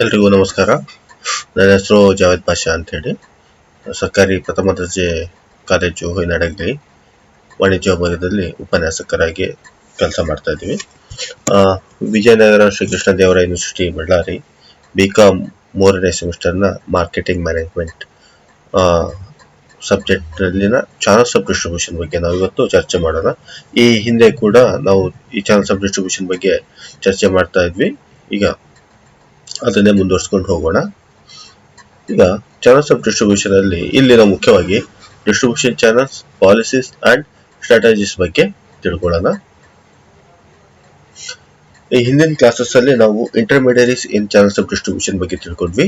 ಎಲ್ರಿಗೂ ನಮಸ್ಕಾರ. ನನ್ನ ಹೆಸರು ಜಾವೇದ್ ಪಾಷಾ ಅಂತ ಹೇಳಿ. ಸರ್ಕಾರಿ ಪ್ರಥಮ ದರ್ಜೆ ಕಾಲೇಜು ಹೂವಿನಡಗಲಿ ವಾಣಿಜ್ಯ ವಿಭಾಗದಲ್ಲಿ ಉಪನ್ಯಾಸಕರಾಗಿ ಕೆಲಸ ಮಾಡ್ತಾ ಇದ್ದೀವಿ. ವಿಜಯನಗರ ಶ್ರೀಕೃಷ್ಣ ದೇವರಾಯ ಯೂನಿವರ್ಸಿಟಿ ಬಳ್ಳಾರಿ BCom 3ನೇ ಸೆಮಿಸ್ಟರ್ನ ಮಾರ್ಕೆಟಿಂಗ್ ಮ್ಯಾನೇಜ್ಮೆಂಟ್ ಸಬ್ಜೆಕ್ಟ್ನಲ್ಲಿನ ಚಾನಲ್ಸ್ ಆಫ್ ಡಿಸ್ಟ್ರಿಬ್ಯೂಷನ್ ಬಗ್ಗೆ ನಾವು ಇವತ್ತು ಚರ್ಚೆ ಮಾಡೋಣ. ಈ ಹಿಂದೆ ಕೂಡ ನಾವು ಈ ಚಾನಲ್ಸ್ ಆಫ್ ಡಿಸ್ಟ್ರಿಬ್ಯೂಷನ್ ಬಗ್ಗೆ ಚರ್ಚೆ ಮಾಡ್ತಾ ಇದ್ವಿ. ಈಗ ಅದನ್ನೇ ಮುಂದುವರ್ಸ್ಕೊಂಡು ಹೋಗೋಣ. ಈಗ ಚಾನಲ್ಸ್ ಆಫ್ ಡಿಸ್ಟ್ರಿಬ್ಯೂಷನ್ ಅಲ್ಲಿ ಇಲ್ಲಿ ನಾವು ಮುಖ್ಯವಾಗಿ distribution channels, policies and strategies ಬಗ್ಗೆ ತಿಳ್ಕೊಳ್ಳೋಣ. ಈ ಹಿಂದಿನ ಕ್ಲಾಸಸ್ ಅಲ್ಲಿ ನಾವು intermediaries in channels of distribution ಬಗ್ಗೆ ತಿಳ್ಕೊಂಡ್ವಿ.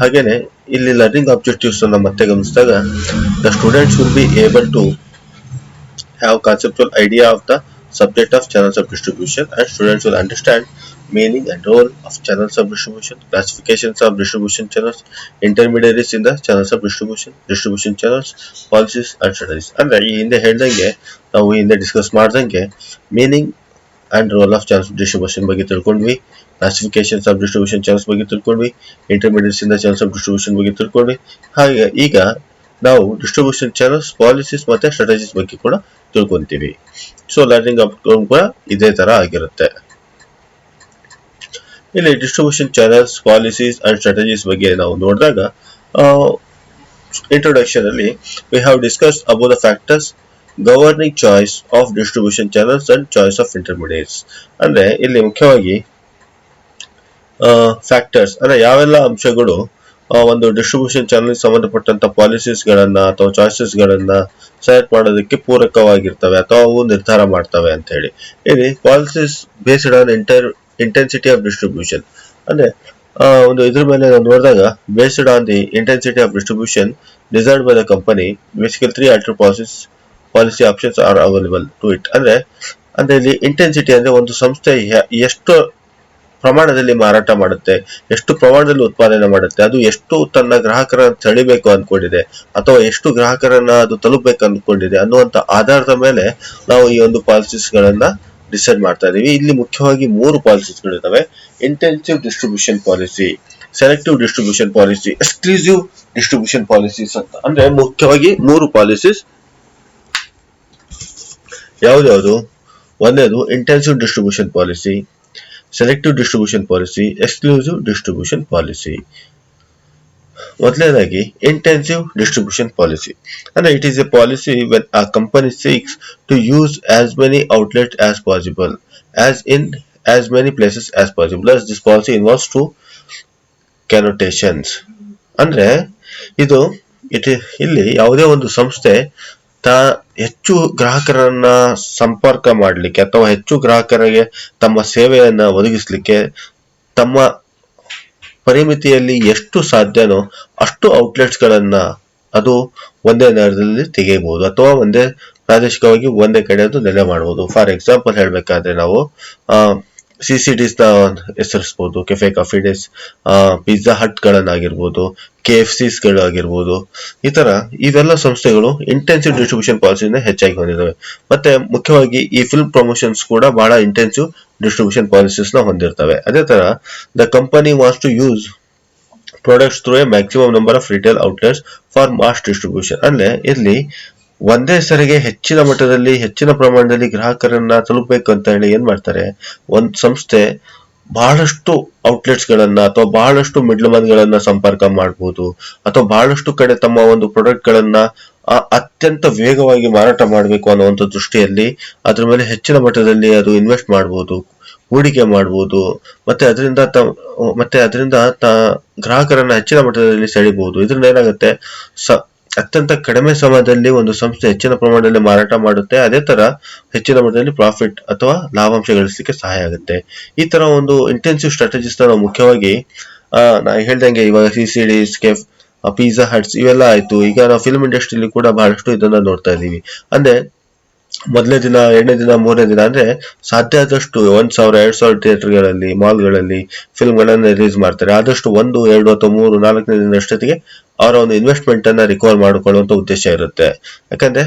ಹಾಗೇನೆ ಇಲ್ಲಿ ಲರ್ನಿಂಗ್ ಆಬ್ಜೆಕ್ಟಿವ್ಸ್ ಅನ್ನ ಮತ್ತೆ ಗಮನಿಸಿದಾಗ the students will be able to have conceptual idea of the subject of channels of distribution, and students will understand meaning and role of channels of distribution, classifications of distribution channels, intermediaries in the channels of distribution channels, policies and strategies. ಅಂದ್ರೆ ಈ ಹಿಂದೆ ಹೇಳ್ದಂಗೆ ನಾವು ಹಿಂದೆ discuss ಮಾಡ್ದಂಗೆ meaning and role of channels distribution ಬಗ್ಗೆ ತಿಳ್ಕೊಂಡ್ವಿ, classifications of distribution channels ಬಗ್ಗೆ ತಿಳ್ಕೊಂಡ್ವಿ, intermediates in the channels of distribution ಬಗ್ಗೆ ತಿಳ್ಕೊಂಡ್ವಿ. ಹಾಗೆ ಈಗ ನಾವು ಡಿಸ್ಟ್ರಿಬ್ಯೂಷನ್ ಚಾನಲ್ಸ್, ಪಾಲಿಸೀಸ್ ಮತ್ತೆ ಸ್ಟ್ರಾಟಜೀಸ್ ಬಗ್ಗೆ ಕೂಡ ತಿಳ್ಕೊಂತೀವಿ. ಸೊ ಲರ್ನಿಂಗ್ ಔಟ್ಕಮ್ ಕೂಡ ಇದೇ ತರ ಆಗಿರುತ್ತೆ. ಇಲ್ಲಿ distribution channels, policies and strategies ಬಗ್ಗೆ ನಾವು ನೋಡಿದಾಗ ಇಂಟ್ರೊಡಕ್ಷನ್ ಅಲ್ಲಿ we have discuss about the factors governing choice of distribution channels and choice of intermediates. ಅಂದ್ರೆ ಇಲ್ಲಿ ಮುಖ್ಯವಾಗಿ ಫ್ಯಾಕ್ಟರ್ಸ್ ಅಂದ್ರೆ ಯಾವೆಲ್ಲ ಅಂಶಗಳು ಒಂದು ಡಿಸ್ಟ್ರಿಬ್ಯೂಷನ್ ಚಾನಲ್ ಸಂಬಂಧಪಟ್ಟಂತ ಪಾಲಿಸೀಸ್ ಗಳನ್ನ ಅಥವಾ ಚಾಯ್ಸಸ್ ಗಳನ್ನ ಸೆಲೆಕ್ಟ್ ಮಾಡೋದಕ್ಕೆ ಪೂರಕವಾಗಿರ್ತವೆ ಅಥವಾ ಅವು ನಿರ್ಧಾರ ಮಾಡ್ತವೆ ಅಂತ ಹೇಳಿ. ಇಲ್ಲಿ policies based on intensity of distribution ಅಂದ್ರೆ ಒಂದು ಇದ್ರ ಮೇಲೆ ನಾವು ನೋಡಿದಾಗ based on the intensity of distribution desired by the company basically 3 alternative policy options are available to it. ಅಂದ್ರೆ ಇಲ್ಲಿ ಇಂಟೆನ್ಸಿಟಿ ಅಂದ್ರೆ ಒಂದು ಸಂಸ್ಥೆ ಎಷ್ಟು ಪ್ರಮಾಣದಲ್ಲಿ ಮಾರಾಟ ಮಾಡುತ್ತೆ, ಎಷ್ಟು ಪ್ರಮಾಣದಲ್ಲಿ ಉತ್ಪಾದನೆ ಮಾಡುತ್ತೆ, ಅದು ಎಷ್ಟು ತನ್ನ ಗ್ರಾಹಕರನ್ನ ಸೆಳಿಬೇಕು ಅನ್ಕೊಂಡಿದೆ ಅಥವಾ ಎಷ್ಟು ಗ್ರಾಹಕರನ್ನ ಅದು ತಲುಪಬೇಕು ಅನ್ಕೊಂಡಿದೆ ಅನ್ನುವಂತ ಆಧಾರದ ಮೇಲೆ ನಾವು ಈ ಒಂದು ಪಾಲಿಸೀಸ್ ಗಳನ್ನ ಡಿಸೈಡ್ ಮಾಡ್ತಾ ಇದೀವಿ. ಇಲ್ಲಿ ಮುಖ್ಯವಾಗಿ 3 ಪಾಲಿಸೀಸ್ ಗಳಿದಾವೆ. Intensive distribution policy, selective distribution policy, exclusive distribution policies ಅಂತ. ಅಂದ್ರೆ ಮುಖ್ಯವಾಗಿ 3 ಪಾಲಿಸೀಸ್ ಯಾವ್ದು? ಒಂದೇದು intensive distribution policy, selective distribution policy, exclusive distribution policy. ಮೊದಲನೇದಾಗಿ ಇಂಟೆನ್ಸಿವ್ ಡಿಸ್ಟ್ರಿಬ್ಯೂಷನ್ ಪಾಲಿಸಿ ಅಂದ್ರೆ it is a policy when ಆ company seeks to use as many outlets as possible as in as many places as possible as this policy involves two connotations. ಅಂದ್ರೆ ಇಲ್ಲಿ ಯಾವುದೇ ಒಂದು ಸಂಸ್ಥೆ ಹೆಚ್ಚು ಗ್ರಾಹಕರನ್ನ ಸಂಪರ್ಕ ಮಾಡಲಿಕ್ಕೆ ಅಥವಾ ಹೆಚ್ಚು ಗ್ರಾಹಕರಿಗೆ ತಮ್ಮ ಸೇವೆಯನ್ನ ಒದಗಿಸಲಿಕ್ಕೆ ತಮ್ಮ ಪರಿಮಿತಿಯಲ್ಲಿ ಎಷ್ಟು ಸಾಧ್ಯನೋ ಅಷ್ಟು ಔಟ್ಲೆಟ್ಸ್ ಗಳನ್ನ ಅದು ಒಂದೇ ನಗರದಲ್ಲಿ ತೆಗೆಯಬಹುದು ಅಥವಾ ಒಂದೇ ಪ್ರಾದೇಶಿಕವಾಗಿ ಒಂದೇ ಕಡೆ ಅದು ನೆಲೆ ಮಾಡಬಹುದು. ಫಾರ್ ಎಕ್ಸಾಂಪಲ್ ಹೇಳ್ಬೇಕಾದ್ರೆ ನಾವು CCDs ನ ಹೆಸರಿಸಬಹುದು, ಕೆಫೆ ಕಾಫಿ ಡೇಸ್, ಪಿಜ್ಜಾ ಹಟ್ ಗಳನ್ನಾಗಿರ್ಬೋದು, KFCs ಗಳಾಗಿರ್ಬೋದು. ಈ ತರ ಇವೆಲ್ಲ ಸಂಸ್ಥೆಗಳು ಇಂಟೆನ್ಸಿವ್ ಡಿಸ್ಟ್ರಿಬ್ಯೂಷನ್ ಪಾಲಿಸಿನ ಹೆಚ್ಚಾಗಿ ಹೊಂದಿದ್ದಾವೆ. ಮತ್ತೆ ಮುಖ್ಯವಾಗಿ ಈ ಫಿಲ್ಮ್ ಪ್ರಮೋಷನ್ಸ್ ಕೂಡ ಬಹಳ ಇಂಟೆನ್ಸಿವ್ ಡಿಸ್ಟ್ರಿಬ್ಯೂಷನ್ ಪಾಲಿಸೀಸ್ ನ ಹೊಂದಿರ್ತವೆ. ಅದೇ ತರ the company wants to use products through a maximum number of retail outlets for mass distribution. ಅಂದ್ರೆ ಇಲ್ಲಿ ಒಂದೇ ಸರಿಗೆ ಹೆಚ್ಚಿನ ಮಟ್ಟದಲ್ಲಿ ಹೆಚ್ಚಿನ ಪ್ರಮಾಣದಲ್ಲಿ ಗ್ರಾಹಕರನ್ನ ತಲುಪಬೇಕು ಅಂತ ಹೇಳಿ ಏನ್ ಮಾಡ್ತಾರೆ, ಒಂದ್ ಸಂಸ್ಥೆ ಬಹಳಷ್ಟು ಔಟ್ಲೆಟ್ಸ್ ಗಳನ್ನ ಅಥವಾ ಬಹಳಷ್ಟು ಮಿಡ್ಲ್ ಮನ್ ಗಳನ್ನ ಸಂಪರ್ಕ ಮಾಡಬಹುದು ಅಥವಾ ಬಹಳಷ್ಟು ಕಡೆ ತಮ್ಮ ಒಂದು ಪ್ರಾಡಕ್ಟ್ ಗಳನ್ನ ಅತ್ಯಂತ ವೇಗವಾಗಿ ಮಾರಾಟ ಮಾಡಬೇಕು ಅನ್ನುವಂಥ ದೃಷ್ಟಿಯಲ್ಲಿ ಅದ್ರ ಮೇಲೆ ಹೆಚ್ಚಿನ ಮಟ್ಟದಲ್ಲಿ ಅದು ಇನ್ವೆಸ್ಟ್ ಮಾಡಬಹುದು, ಹೂಡಿಕೆ ಮಾಡಬಹುದು. ಮತ್ತೆ ಅದರಿಂದ ಗ್ರಾಹಕರನ್ನ ಹೆಚ್ಚಿನ ಮಟ್ಟದಲ್ಲಿ ಸೆಳಿಬಹುದು. ಇದರಿಂದ ಏನಾಗುತ್ತೆ, ಅತ್ಯಂತ ಕಡಿಮೆ ಸಮಯದಲ್ಲಿ ಒಂದು ಸಂಸ್ಥೆ ಹೆಚ್ಚಿನ ಪ್ರಮಾಣದಲ್ಲಿ ಮಾರಾಟ ಮಾಡುತ್ತೆ. ಅದೇ ತರ ಹೆಚ್ಚಿನ ಮಟ್ಟದಲ್ಲಿ ಪ್ರಾಫಿಟ್ ಅಥವಾ ಲಾಭಾಂಶ ಗಳಿಸಲಿಕ್ಕೆ ಸಹಾಯ ಆಗುತ್ತೆ. ಈ ತರ ಒಂದು ಇಂಟೆನ್ಸಿವ್ ಸ್ಟ್ರಾಟಜಿಸ್ ನಾವು ಮುಖ್ಯವಾಗಿ ನಾ ಹೇಳ್ದಂಗೆ ಇವಾಗ CCDs, ಪಿಜ್ಜಾ ಹಟ್ಸ್ ಇವೆಲ್ಲ ಆಯ್ತು. ಈಗ ನಾವು ಫಿಲ್ಮ್ ಇಂಡಸ್ಟ್ರಿಯಲ್ಲಿ ಕೂಡ ಬಹಳಷ್ಟು ಇದನ್ನ ನೋಡ್ತಾ ಇದೀವಿ. ಅಂದ್ರೆ ಮೊದಲನೇ ದಿನ, 2ನೇ ದಿನ, 3ನೇ ದಿನ ಅಂದ್ರೆ ಸಾಧ್ಯ ಆದಷ್ಟು 1,000, 2,000 ಥಿಯೇಟರ್ಗಳಲ್ಲಿ, ಮಾಲ್ಗಳಲ್ಲಿ ಫಿಲ್ಮ್ ಗಳನ್ನ ರಿಲೀಸ್ ಮಾಡ್ತಾರೆ. ಆದಷ್ಟು 1, 2 ಅಥವಾ 3, 4ನೇ ದಿನ ಅಷ್ಟೊತ್ತಿಗೆ ಅವರ ಒಂದು ಇನ್ವೆಸ್ಟ್ಮೆಂಟ್ ಅನ್ನ ರಿಕವರ್ ಮಾಡಿಕೊಳ್ಳುವಂತ ಉದ್ದೇಶ ಇರುತ್ತೆ. ಯಾಕಂದ್ರೆ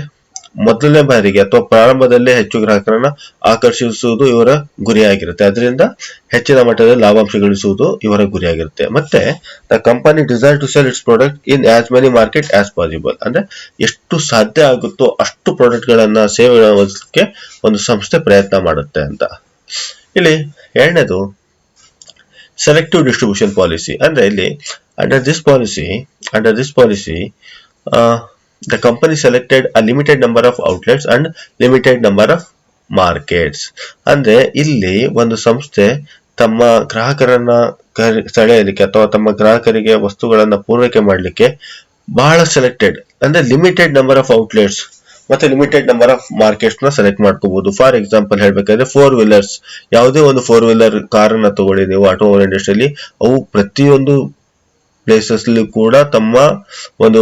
ಮೊದಲನೇ ಬಾರಿಗೆ ಅಥವಾ ಪ್ರಾರಂಭದಲ್ಲೇ ಹೆಚ್ಚು ಗ್ರಾಹಕರನ್ನ ಆಕರ್ಷಿಸುವುದು ಇವರ ಗುರಿಯಾಗಿರುತ್ತೆ. ಅದರಿಂದ ಹೆಚ್ಚಿನ ಮಟ್ಟದಲ್ಲಿ ಲಾಭಾಂಶ ಗಳಿಸುವುದು ಇವರ ಗುರಿಯಾಗಿರುತ್ತೆ. ಮತ್ತೆ the company desire to sell its product in as many market as possible. ಅಂದ್ರೆ ಎಷ್ಟು ಸಾಧ್ಯ ಆಗುತ್ತೋ ಅಷ್ಟು ಪ್ರಾಡಕ್ಟ್ ಗಳನ್ನ ಸೇವೆಗಳನ್ನು ಒದಗಿಸಲಿಕ್ಕೆ ಒಂದು ಸಂಸ್ಥೆ ಪ್ರಯತ್ನ ಮಾಡುತ್ತೆ ಅಂತ. ಇಲ್ಲಿ ಎರಡನೇದು ಸೆಲೆಕ್ಟಿವ್ ಡಿಸ್ಟ್ರಿಬ್ಯೂಷನ್ ಪಾಲಿಸಿ. ಅಂದ್ರೆ ಇಲ್ಲಿ under this policy the company selected a limited number of outlets and limited number of markets. ಅಂದ್ರೆ ಇಲ್ಲಿ ಒಂದು ಸಂಸ್ಥೆ ತಮ್ಮ ಗ್ರಾಹಕರನ್ನ ಸೆಳೆಯಲಿಕ್ಕೆ ಅಥವಾ ತಮ್ಮ ಗ್ರಾಹಕರಿಗೆ ವಸ್ತುಗಳನ್ನ ಪೂರೈಕೆ ಮಾಡಲಿಕ್ಕೆ ಬಹಳ ಸೆಲೆಕ್ಟೆಡ್ ಅಂದ್ರೆ ಲಿಮಿಟೆಡ್ ನಂಬರ್ ಆಫ್ ಔಟ್ಲೆಟ್ಸ್ ಮತ್ತೆ ಲಿಮಿಟೆಡ್ ನಂಬರ್ ಆಫ್ ಮಾರ್ಕೆಟ್ಸ್ ನ ಸೆಲೆಕ್ಟ್ ಮಾಡ್ಕೋಬಹುದು. ಫಾರ್ ಎಕ್ಸಾಂಪಲ್ ಹೇಳ್ಬೇಕಾದ್ರೆ 4 ವೀಲರ್ಸ್, ಯಾವುದೇ ಒಂದು 4 ವೀಲರ್ ಕಾರನ್ನ ತಗೊಳ್ಳಿ ನೀವು ಆಟೋಮೊಬೈಲ್ ಇಂಡಸ್ಟ್ರಿಯಲ್ಲಿ, ಅವು ಪ್ರತಿಯೊಂದು ಪ್ಲೇಸಸ್ ಕೂಡ ತಮ್ಮ ಒಂದು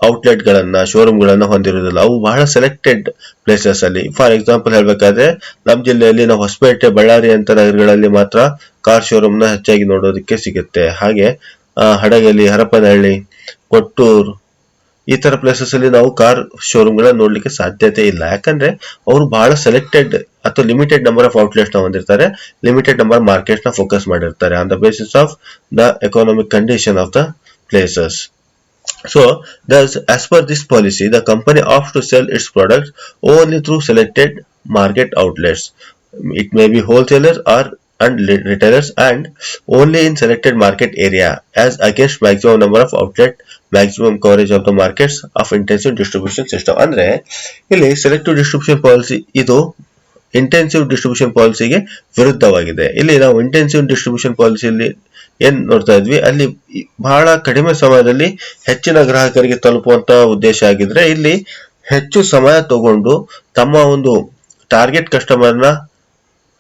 ಔಟ್ಲೆಟ್ ಗಳನ್ನ ಶೋರೂಮ್ ಗಳನ್ನ ಹೊಂದಿರುವುದಿಲ್ಲ. ಅವು ಬಹಳ ಸೆಲೆಕ್ಟೆಡ್ ಪ್ಲೇಸಸ್ ಅಲ್ಲಿ. ಫಾರ್ ಎಕ್ಸಾಂಪಲ್ ಹೇಳ್ಬೇಕಾದ್ರೆ ನಮ್ಮ ಜಿಲ್ಲೆಯಲ್ಲಿ ನಾವು ಹೊಸಪೇಟೆ, ಬಳ್ಳಾರಿ ಅಂತ ನಗರಗಳಲ್ಲಿ ಮಾತ್ರ ಕಾರ್ ಶೋರೂಮ್ ನ ಹೆಚ್ಚಾಗಿ ನೋಡೋದಕ್ಕೆ ಸಿಗುತ್ತೆ. ಹಾಗೆ ಹಡಗಲಿ, ಹರಪನಹಳ್ಳಿ, ಕೊಟ್ಟೂರು ಈ ತರ ಪ್ಲೇಸಸ್ ಅಲ್ಲಿ ನಾವು ಕಾರ್ ಶೋರೂಮ್ ಗಳನ್ನ ನೋಡ್ಲಿಕ್ಕೆ ಸಾಧ್ಯತೆ ಇಲ್ಲ. ಯಾಕಂದ್ರೆ ಅವರು ಬಹಳ ಸೆಲೆಕ್ಟೆಡ್ ಅಥವಾ ಲಿಮಿಟೆಡ್ ನಂಬರ್ ಆಫ್ ಔಟ್ಲೆಟ್ಸ್ ನ ಹೊಂದಿರ್ತಾರೆ, ಲಿಮಿಟೆಡ್ ನಂಬರ್ ಮಾರ್ಕೆಟ್ಸ್ ನ ಫೋಕಸ್ ಮಾಡಿರ್ತಾರೆ on the basis of the economic condition of the places. So, thus, as per this policy, the company opts to sell its products only through selected market outlets. It may be wholesalers and retailers and only in selected market area as against maximum number of outlet, maximum coverage of the markets of intensive distribution system. ಅಂದ್ರೆ ಇಲ್ಲಿ selective distribution policy ಇದು intensive distribution ಪಾಲಿಸಿಗೆ ವಿರುದ್ಧವಾಗಿದೆ. ಇಲ್ಲಿ ನಾವು intensive distribution ಪಾಲಿಸಿಯಲ್ಲಿ ಏನ್ ನೋಡ್ತಾ ಇದ್ವಿ, ಅಲ್ಲಿ ಬಹಳ ಕಡಿಮೆ ಸಮಯದಲ್ಲಿ ಹೆಚ್ಚಿನ ಗ್ರಾಹಕರಿಗೆ ತಲುಪುವಂತ ಉದ್ದೇಶ ಆಗಿದ್ರೆ, ಇಲ್ಲಿ ಹೆಚ್ಚು ಸಮಯ ತಗೊಂಡು ತಮ್ಮ ಒಂದು ಟಾರ್ಗೆಟ್ ಕಸ್ಟಮರ್ನ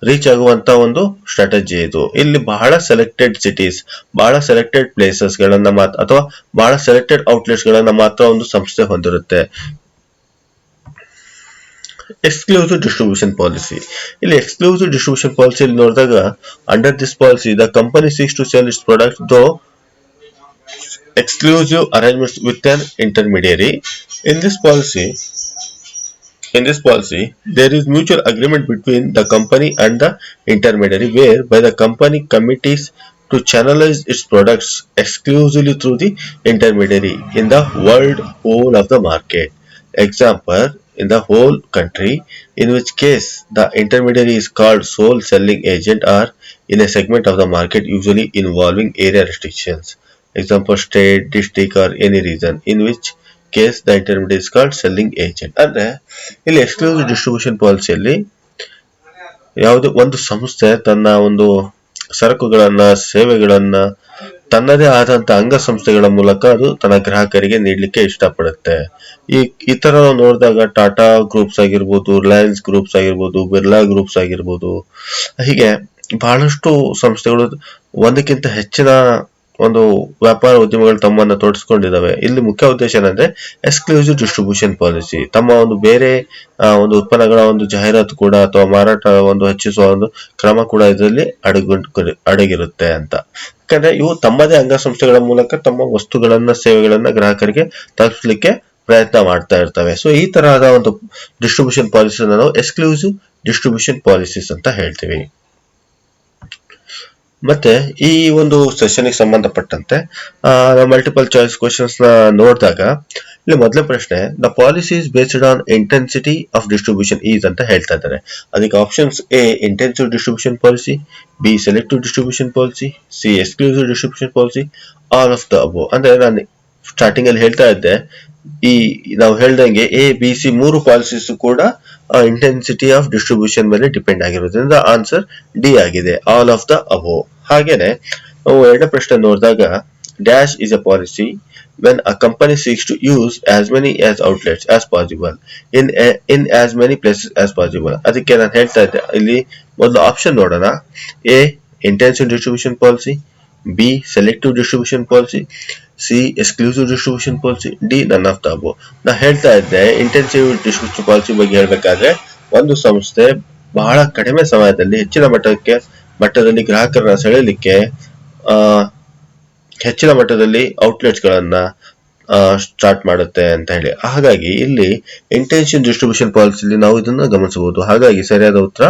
ರೀಚ್ ಆಗುವಂತ ಒಂದು ಸ್ಟ್ರಾಟಜಿ ಇದು. ಇಲ್ಲಿ ಬಹಳ ಸೆಲೆಕ್ಟೆಡ್ ಸಿಟೀಸ್, ಬಹಳ ಸೆಲೆಕ್ಟೆಡ್ ಪ್ಲೇಸಸ್ ಗಳನ್ನ ಮಾತ್ರ ಅಥವಾ ಬಹಳ ಸೆಲೆಕ್ಟೆಡ್ ಔಟ್ಲೆಟ್ಸ್ ಗಳನ್ನ ಮಾತ್ರ ಒಂದು ಸಂಸ್ಥೆ ಹೊಂದಿರುತ್ತೆ. Exclusive distribution policy. ಇಲ್ಲಿ ಎಕ್ಸ್ಕ್ಲೂಸಿವ್ ಡಿಸ್ಟ್ರಿಬ್ಯೂಷನ್ ಪಾಲಿಸಿ ನೋಡಿದಾಗ, under this policy the company seeks to sell its product though exclusive arrangements with an intermediary. In this policy, there is mutual agreement between the company and the intermediary, whereby the company commits to channelize its products exclusively through the intermediary in the whole of the market. Example, in the whole country, in which case the intermediary is called sole selling agent, or in a segment of the market usually involving area restrictions. Example, state, district or any region, in which case the intermediary is called selling agent. ಅಂದ್ರೆ ಇಲ್ಲಿ exclusive distribution ಪಾಲಿಸಿಯಲ್ಲಿ ಯಾವುದೇ ಒಂದು ಸಂಸ್ಥೆ ತನ್ನ ಒಂದು ಸರಕುಗಳನ್ನ, ಸೇವೆಗಳನ್ನ ತನ್ನದೇ ಆದಂತ ಅಂಗಸಂಸ್ಥೆಗಳ ಮೂಲಕ ಅದು ತನ್ನ ಗ್ರಾಹಕರಿಗೆ ನೀಡಲಿಕ್ಕೆ ಇಷ್ಟಪಡುತ್ತೆ. ಈ ತರ ನಾವು ನೋಡಿದಾಗ ಟಾಟಾ ಗ್ರೂಪ್ಸ್ ಆಗಿರ್ಬೋದು, ರಿಲಯನ್ಸ್ ಗ್ರೂಪ್ಸ್ ಆಗಿರ್ಬೋದು, ಬಿರ್ಲಾ ಗ್ರೂಪ್ಸ್ ಆಗಿರ್ಬೋದು, ಹೀಗೆ ಬಹಳಷ್ಟು ಸಂಸ್ಥೆಗಳು ಒಂದಕ್ಕಿಂತ ಹೆಚ್ಚಿನ ಒಂದು ವ್ಯಾಪಾರ ಉದ್ಯಮಗಳು ತಮ್ಮನ್ನು ತೊಡಗಿಸಿಕೊಂಡಿದ್ದಾವೆ. ಇಲ್ಲಿ ಮುಖ್ಯ ಉದ್ದೇಶ ಏನಂದ್ರೆ ಎಕ್ಸ್ಕ್ಲೂಸಿವ್ ಡಿಸ್ಟ್ರಿಬ್ಯೂಷನ್ ಪಾಲಿಸಿ. ತಮ್ಮ ಒಂದು ಬೇರೆ ಒಂದು ಉತ್ಪನ್ನಗಳ ಒಂದು ಜಾಹೀರಾತು ಕೂಡ ಅಥವಾ ಮಾರಾಟ ಒಂದು ಹೆಚ್ಚಿಸುವ ಒಂದು ಕ್ರಮ ಕೂಡ ಇದರಲ್ಲಿ ಅಡಗಿರುತ್ತೆ ಅಂತ. ಯಾಕಂದ್ರೆ ಇವು ತಮ್ಮದೇ ಅಂಗಸಂಸ್ಥೆಗಳ ಮೂಲಕ ತಮ್ಮ ವಸ್ತುಗಳನ್ನ, ಸೇವೆಗಳನ್ನ ಗ್ರಾಹಕರಿಗೆ ತಲುಪಿಸಲಿಕ್ಕೆ ಪ್ರಯತ್ನ ಮಾಡ್ತಾ ಇರ್ತವೆ. ಸೊ ಈ ತರಹದ ಒಂದು ಡಿಸ್ಟ್ರಿಬ್ಯೂಷನ್ ಪಾಲಿಸಿ ನಾವು ಎಕ್ಸ್ಕ್ಲೂಸಿವ್ ಡಿಸ್ಟ್ರಿಬ್ಯೂಷನ್ ಪಾಲಿಸೀಸ್ ಅಂತ ಹೇಳ್ತೀವಿ. ಮತ್ತೆ ಈ ಒಂದು ಸೆಷನ್ಗೆ ಸಂಬಂಧಪಟ್ಟಂತೆ ಮಲ್ಟಿಪಲ್ ಚಾಯ್ಸ್ ಕ್ವಶನ್ಸ್ ನ ನೋಡಿದಾಗ, ಇಲ್ಲಿ ಮೊದಲ ಪ್ರಶ್ನೆ, the policy is based on intensity of distribution is ಅಂತ ಹೇಳ್ತಾ ಇದ್ದಾರೆ. ಅದಕ್ಕೆ options: A intensive distribution policy, B selective distribution policy, C exclusive distribution policy, all of the ಅಬೋ. ಅಂದ್ರೆ ನಾನು ಸ್ಟಾರ್ಟಿಂಗ್ ಅಲ್ಲಿ ಹೇಳ್ತಾ ಇದ್ದೆ, ನಾವು ಹೇಳ್ದಂಗೆ ಎ, ಬಿ, ಸಿ ಮೂರು ಪಾಲಿಸೀಸ್ ಕೂಡ ಇಂಟೆನ್ಸಿಟಿ ಆಫ್ ಡಿಸ್ಟ್ರಿಬ್ಯೂಷನ್ ಮೇಲೆ ಡಿಪೆಂಡ್ ಆಗಿರೋದ್ರಿಂದ ಆನ್ಸರ್ ಡಿ ಆಗಿದೆ, ಆಲ್ ಆಫ್ ದ ಅಬೋ. ಹಾಗೇನೆ ನಾವು ಎರಡನೇ ಪ್ರಶ್ನೆ ನೋಡಿದಾಗ, dash is A policy when a company seeks to use as many as outlets as possible in as many places as possible. ಅದಕ್ಕೆ ನಾನು ಹೇಳ್ತಾ ಇದ್ದೆ, ಇಲ್ಲಿ ಮೊದಲು ಆಪ್ಷನ್ ನೋಡೋಣ. A intensive distribution policy, B selective distribution policy, C exclusive distribution policy, D none of the ಅಬೋ. ನಾ ಹೇಳ್ತಾ ಇದ್ದೆ, ಇಂಟೆನ್ಸಿವ್ ಡಿಸ್ಟ್ರಿಬ್ಯೂಷನ್ ಪಾಲಿಸಿ ಬಗ್ಗೆ ಹೇಳ್ಬೇಕಾದ್ರೆ, ಒಂದು ಸಂಸ್ಥೆ ಬಹಳ ಕಡಿಮೆ ಸಮಯದಲ್ಲಿ ಹೆಚ್ಚಿನ ಮಟ್ಟದಲ್ಲಿ ಗ್ರಾಹಕರನ್ನ ಸೆಳೆಯಲಿಕ್ಕೆ ಹೆಚ್ಚಿನ ಮಟ್ಟದಲ್ಲಿ ಔಟ್ಲೆಟ್ಸ್ ಗಳನ್ನ ಸ್ಟಾರ್ಟ್ ಮಾಡುತ್ತೆ ಅಂತ ಹೇಳಿ. ಹಾಗಾಗಿ ಇಲ್ಲಿ ಇಂಟೆನ್ಸಿವ್ ಡಿಸ್ಟ್ರಿಬ್ಯೂಷನ್ ಪಾಲಿಸಿಲಿ ನಾವು ಇದನ್ನ ಗಮನಿಸಬಹುದು. ಹಾಗಾಗಿ ಸರಿಯಾದ ಉತ್ತರ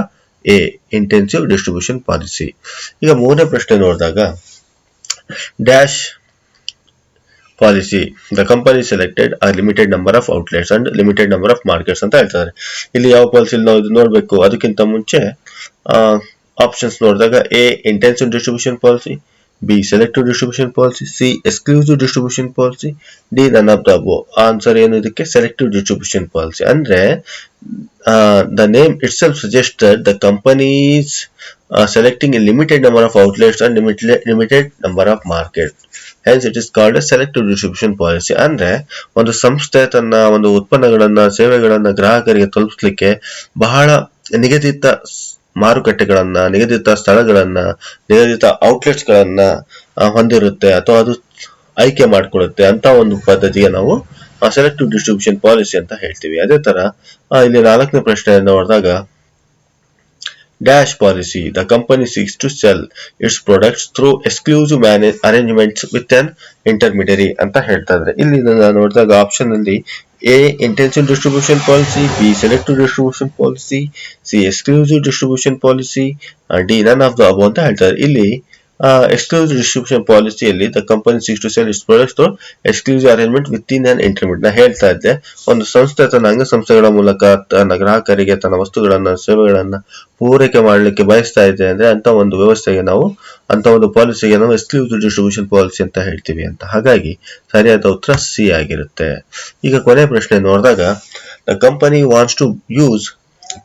ಎ, ಇಂಟೆನ್ಸಿವ್ ಡಿಸ್ಟ್ರಿಬ್ಯೂಷನ್ ಪಾಲಿಸಿ. ಈಗ ಮೂರನೇ ಪ್ರಶ್ನೆ ನೋಡಿದಾಗ dash policy the company selected a limited number of outlets and limited number of markets ಅಂತ ಹೇಳ್ತಾರೆ. ಇಲ್ಲಿ ಯಾವ ಪಾಲಿಸಿ ನಾವು ಇದು ನೋಡ್ಬೇಕು. ಅದಕ್ಕಿಂತ ಮುಂಚೆ ಆಪ್ಷನ್ಸ್ ನೋಡಿದಾಗ A intensive distribution policy, B selective distribution policy, C exclusive distribution policy, D none of the above. Answer ಏನು ಇದಕ್ಕೆ? Selective distribution policy. ಅಂದ್ರೆ the name itself suggests that the company is selecting a limited number of outlets and limited number of markets. Hence it is called a selective distribution policy. ಅಂದ್ರೆ ಒಂದು ಸಂಸ್ಥೆ ತನ್ನ ಒಂದು ಉತ್ಪನ್ನಗಳನ್ನ ಸೇವೆಗಳನ್ನ ಗ್ರಾಹಕರಿಗೆ ತಲುಪಿಸಲಿಕ್ಕೆ ಬಹಳ ನಿಗದಿತ ಮಾರುಕಟ್ಟೆಗಳನ್ನ, ನಿಗದಿತ ಸ್ಥಳಗಳನ್ನ, ನಿಗದಿತ ಔಟ್ಲೆಟ್ಸ್ ಗಳನ್ನ ಹೊಂದಿರುತ್ತೆ ಅಥವಾ ಅದು ಆಯ್ಕೆ ಮಾಡಿಕೊಳ್ಳುತ್ತೆ ಅಂತ ಒಂದು ಪದ್ಧತಿಗೆ ನಾವು ಸೆಲೆಕ್ಟಿವ್ ಡಿಸ್ಟ್ರಿಬ್ಯೂಷನ್ ಪಾಲಿಸಿ ಅಂತ ಹೇಳ್ತೀವಿ. ಅದೇ ತರ ಇಲ್ಲಿ ನಾಲ್ಕನೇ ಪ್ರಶ್ನೆ ನೋಡಿದಾಗ dash policy the company seeks to sell its products through exclusive arrangements with an intermediary ಅಂತ ಹೇಳ್ತಾ ಇದ್ರೆ, ಇಲ್ಲಿ ನೋಡಿದಾಗ ಆಪ್ಷನ್ ಅಲ್ಲಿ A intensive distribution policy, B selective distribution policy, C exclusive distribution policy, D none of the above ಅಂತ ಹೇಳ್ತಾರೆ. ಇಲ್ಲಿ exclusive distribution ಪಾಲಿಸಿಯಲ್ಲಿ the company seeks to sell its products through exclusive arrangement with in an intermediate. ನಾ ಹೇಳ್ತಾ ಇದ್ದೆ, ಒಂದು ಸಂಸ್ಥೆ ತನ್ನ ಅಂಗಸಂಸ್ಥೆಗಳ ಮೂಲಕ ತನ್ನ ಗ್ರಾಹಕರಿಗೆ ತನ್ನ ವಸ್ತುಗಳನ್ನ, ಸೇವೆಗಳನ್ನ ಪೂರೈಕೆ ಮಾಡಲಿಕ್ಕೆ ಬಯಸ್ತಾ ಇದೆ ಅಂದ್ರೆ ಅಂತ ಒಂದು ವ್ಯವಸ್ಥೆಗೆ ನಾವು, ಅಂತ ಒಂದು ಪಾಲಿಸಿಗೆ ನಾವು ಎಕ್ಸ್ಕ್ಲೂಸಿವ್ ಡಿಸ್ಟ್ರಿಬ್ಯೂಷನ್ ಪಾಲಿಸಿ ಅಂತ ಹೇಳ್ತೀವಿ ಅಂತ. ಹಾಗಾಗಿ ಸರಿಯಾದ ಉತ್ತರ ಸಿ ಆಗಿರುತ್ತೆ. ಈಗ ಕೊನೆ ಪ್ರಶ್ನೆ ನೋಡಿದಾಗ the company wants to use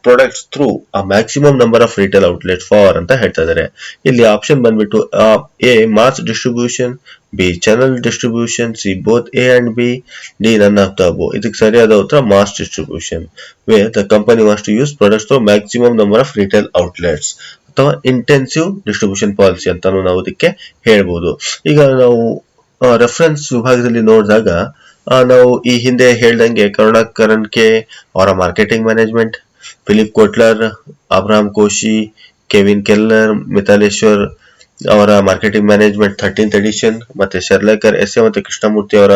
products through a maximum number of retail outlet for ಅಂತ ಹೇಳ್ತಾ ಇದ್ದಾರೆ. ಇಲ್ಲಿ ಆಪ್ಷನ್ ಬಂದ್ಬಿಟ್ಟು A mass distribution, B channel distribution, C both A and B, D none of the above. ಇದಕ್ಕೆ ಸರಿಯಾದ ಉತ್ತರ mass distribution, way the company wants to use products through maximum number of retail outlets ಅಥವಾ intensive distribution policy ಅಂತಾನು ನಾವು ಇದಕ್ಕೆ ಹೇಳ್ಬೋದು. ಈಗ ನಾವು ರೆಫರೆನ್ಸ್ ವಿಭಾಗದಲ್ಲಿ ನೋಡಿದಾಗ ನಾವು ಈ ಹಿಂದೆ ಹೇಳ್ದಂಗೆ ಕರುಣಾಕರನ್ ಕೆ ಅವರ marketing management, Philip Kotler, Abraham Koshy, Kevin Keller, Mithileshwar ಅವರ ಮಾರ್ಕೆಟಿಂಗ್ ಮ್ಯಾನೇಜ್ಮೆಂಟ್ 13th ಎಡಿಷನ್, ಮತ್ತೆ ಶರ್ಲೇಕರ್ ಎಸ್ ಎ ಮತ್ತೆ ಕೃಷ್ಣಮೂರ್ತಿ ಅವರ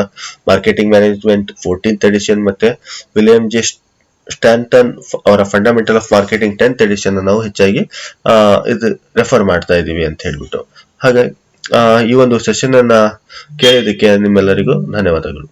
ಮಾರ್ಕೆಟಿಂಗ್ ಮ್ಯಾನೇಜ್ಮೆಂಟ್ 14th ಎಡಿಷನ್, ಮತ್ತೆ ವಿಲಿಯಂ ಜೆ ಸ್ಟ್ಯಾನ್ಟನ್ ಅವರ fundamental of marketing 10th edition ನಾವು ಹೆಚ್ಚಾಗಿ ಇದು ರೆಫರ್ ಮಾಡ್ತಾ ಇದೀವಿ ಅಂತ ಹೇಳ್ಬಿಟ್ಟು. ಹಾಗಾಗಿ ಈ ಒಂದು ಸೆಷನ್ ಅನ್ನ ಕೇಳಿದಕ್ಕೆ ನಿಮ್ಮೆಲ್ಲರಿಗೂ ಧನ್ಯವಾದಗಳು.